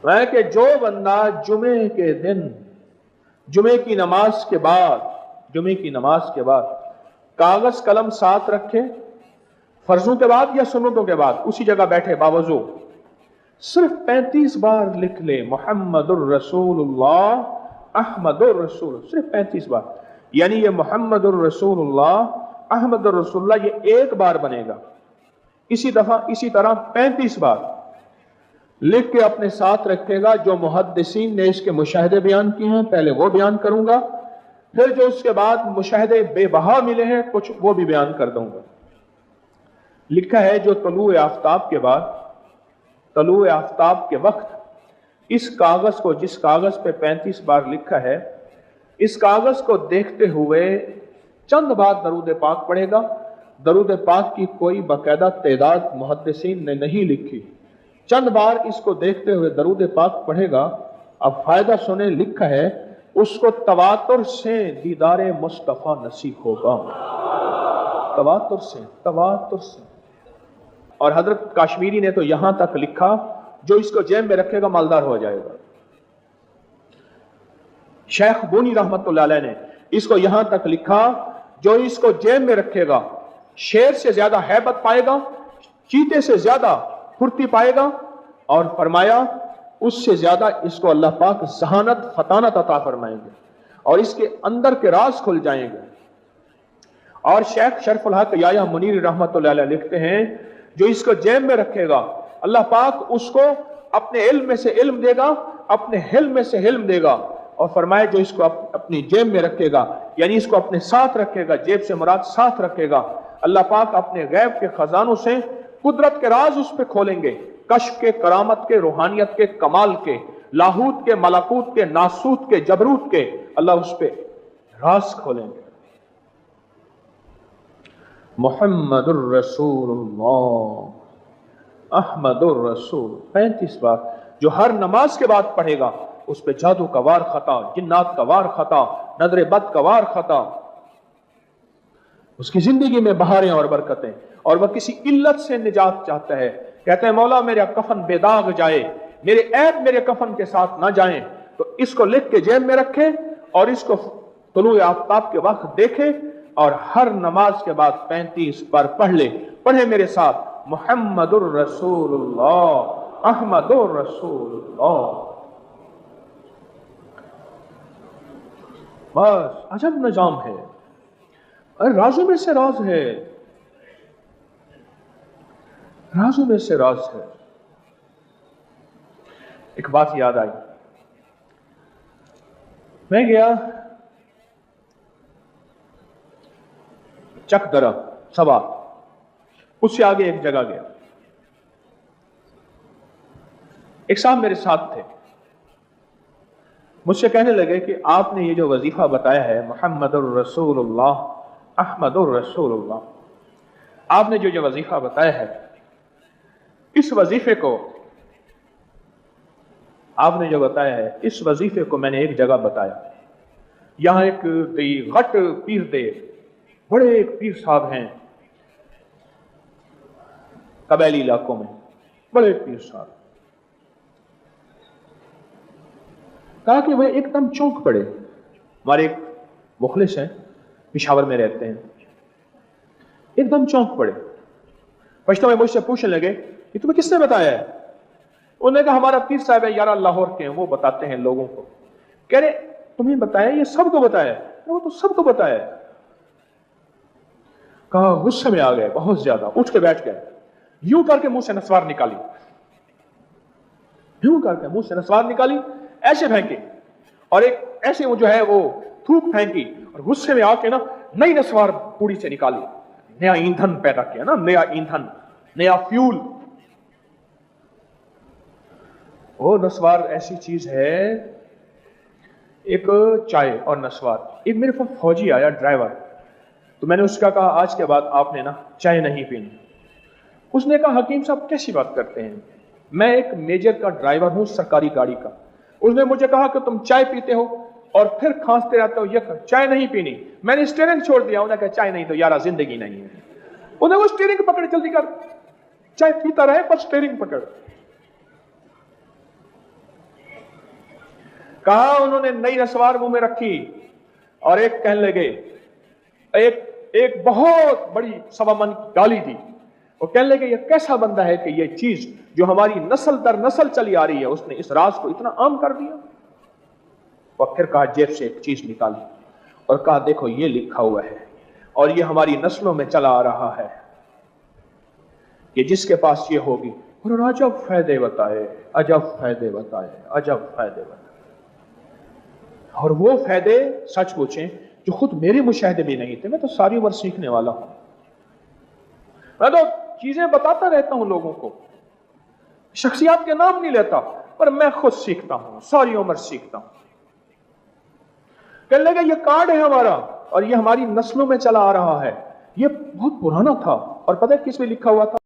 है कि जो बंदा जुमे के दिन, जुमे की नमाज के बाद कागज कलम साथ रखे, फर्जों के बाद या सुन्नतों के बाद, उसी जगह बैठे बावजू सिर्फ 35 बार लिख ले मुहम्मदुर रसूलुल्लाह अहमदुर रसूल, सिर्फ 35 बार। यानी ये मुहम्मदुर रसूलुल्लाह अहमदुर रसूलुल्लाह ये एक बार बनेगा, इसी तरह 35 बार लिख के अपने साथ रखेगा। जो मुहद्दिसीन ने इसके मुशाहिदे बयान किए हैं पहले वो बयान करूंगा, फिर जो उसके बाद मुशाहिदे बेबहा मिले हैं कुछ वो भी बयान कर दूंगा। लिखा है जो तलूए आफ्ताब के बाद, तलूए आफ्ताब के वक्त इस कागज को, जिस कागज पे 35 बार लिखा है, इस कागज को देखते हुए चंद बार दरूद पाक पढ़ेगा। दरूद पाक की कोई बाकायदा तादाद मुहद्दिसीन ने नहीं लिखी, चंद बार इसको देखते हुए दरूद पाक पढ़ेगा। अब फायदा सुने, लिखा है उसको तवातुर से दीदारे मुस्तफा नसीब होगा, तवातुर से। और हजरत काश्मीरी ने तो यहां तक लिखा जो इसको जेब में रखेगा मालदार हो जाएगा। शेख बुनी रहमतुल्लाह अलैह ने इसको यहां तक लिखा जो इसको जेब में रखेगा शेर से ज्यादा हैबत पाएगा, चीते से ज्यादा फुर्ती पाएगा, और फरमाया उससे ज्यादा इसको अल्लाह पाक जहानत फतानत अता फरमाएंगे और इसके अंदर के राज खुल जाएंगे। और शेख शरफुल हक याया मुनीर रहमतुल्लाह अलैह लिखते हैं जो इसको जेब में रखेगा अल्लाह पाक उसको अपने इल्म में से इल्म देगा, अपने हिल्म में से हिल्म देगा। और फरमाए जो इसको अपनी जेब में रखेगा, यानी इसको अपने साथ रखेगा, जेब से मुराद साथ रखेगा, अल्लाह पाक अपने गैब के खजानों से कुदरत के राज उस पे खोलेंगे, कश्फ के, करामत के, रूहानियत के, कमाल के, लाहूत के, मलाकूत के, नासूत के, जबरूत के, अल्लाह उस पे राज खोलेंगे। मुहम्मदुर रसूलुल्लाह अहमदुर रसूल 35 बार जो हर नमाज के बाद पढ़ेगा उस पे जादू का वार खता, जिन्नात का वार खता, नजर बद का वार खता, उसकी जिंदगी में बहारें और बरकतें। और वह किसी इल्लत से निजात चाहता है, कहते हैं मौला मेरा कफन बेदाग जाए, मेरे ऐब मेरे कफन के साथ ना जाएं, तो इसको लिख के जेब में रखे और इसको तुलूए आफ्ताब के वक्त देखे और हर नमाज के बाद 35 बार पढ़े मेरे साथ मुहम्मदुर रसूलुल्लाह अहमदुर रसूलुल्लाह। बस अजब निजाम है, अरे राजों में से राज है, राजों में से राज है। एक बात याद आई, मैं गया चकदरा सभा, उससे आगे एक जगह गया, एक साहब मेरे साथ थे, मुझसे कहने लगे कि आपने ये जो वजीफा बताया है मुहम्मदुर रसूलुल्लाह अहमदुर रसूलुल्लाह, आपने जो वजीफा बताया है, इस वजीफे को आपने जो बताया है, इस वजीफे को मैंने एक जगह बताया। यहां एक गट पीर दे, बड़े एक पीर साहब हैं कबैली इलाकों में, बड़े पीर साहब। कहा कि वह एकदम चौंक पड़े, हमारे एक मुखलिस हैं पिशावर में रहते हैं, एकदम चौंक पड़े। पश्तो में मुझसे पूछने लगे कि तुम्हें किसने बताया है? उन्होंने कहा हमारा पीर साहब है यार लाहौर के हैं, वो बताते हैं लोगों को। कह रहे तुम्हें बताया? ये सबको बताया? वो तो सबको बताया है। कहा गुस्से में आ गए बहुत ज्यादा, उठ के बैठ गए, यूं करके मुंह से नस्वार निकाली, यूं करके मुंह से नस्वार निकाली, ऐसे फेंकी और एक ऐसे वो जो है वो थूक फेंकी और गुस्से में आके ना नई नस्वार पूड़ी से निकाली, नया ईंधन पैदा किया ना, नया ईंधन, नया फ्यूल। वो नस्वार ऐसी चीज है, एक चाय और नस्वार। एक मेरे पास फौजी आया ड्राइवर, तो मैंने उसका कहा आज के बाद आपने ना चाय नहीं पीनी। उसने कहा हकीम साहब कैसी बात करते हैं, मैं एक मेजर का ड्राइवर हूं सरकारी गाड़ी का। उसने मुझे कहा कि तुम चाय पीते हो और फिर खांसते रहते हो, ये चाय नहीं पीनी। मैंने स्टीयरिंग छोड़ दिया, उन्होंने कहा चाय नहीं तो यारा जिंदगी नहीं है। उन्हें वो स्टीयरिंग पकड़, जल्दी कर, चाय पीता रहे पर स्टीयरिंग पकड़। کہا انہوں نے نئی نسوار منہ میں رکھی اور ایک کہنے لگے، ایک بہت بڑی سوا من کی گالی دی. وہ کہنے لگے یہ کیسا بندہ ہے کہ یہ چیز جو ہماری نسل در نسل چلی آ رہی ہے، اس نے اس راز کو اتنا عام کر دیا. اور پھر کہا جیب سے ایک چیز نکالی اور کہا دیکھو یہ لکھا ہوا ہے اور یہ ہماری نسلوں میں چلا آ رہا ہے کہ جس کے پاس یہ ہوگی. اور عجب فائدے بتائے، عجب فائدے بتائے، عجب فائدے بتائے. اور وہ فائدے سچ پوچھیں جو خود میرے مشاہدے بھی نہیں تھے. میں تو ساری عمر سیکھنے والا ہوں، میں تو چیزیں بتاتا رہتا ہوں لوگوں کو، شخصیات کے نام نہیں لیتا، پر میں خود سیکھتا ہوں، ساری عمر سیکھتا ہوں. کہنے لگا یہ کارڈ ہے ہمارا اور یہ ہماری نسلوں میں چلا آ رہا ہے. یہ بہت پرانا تھا اور پتہ ہے کس میں لکھا ہوا تھا؟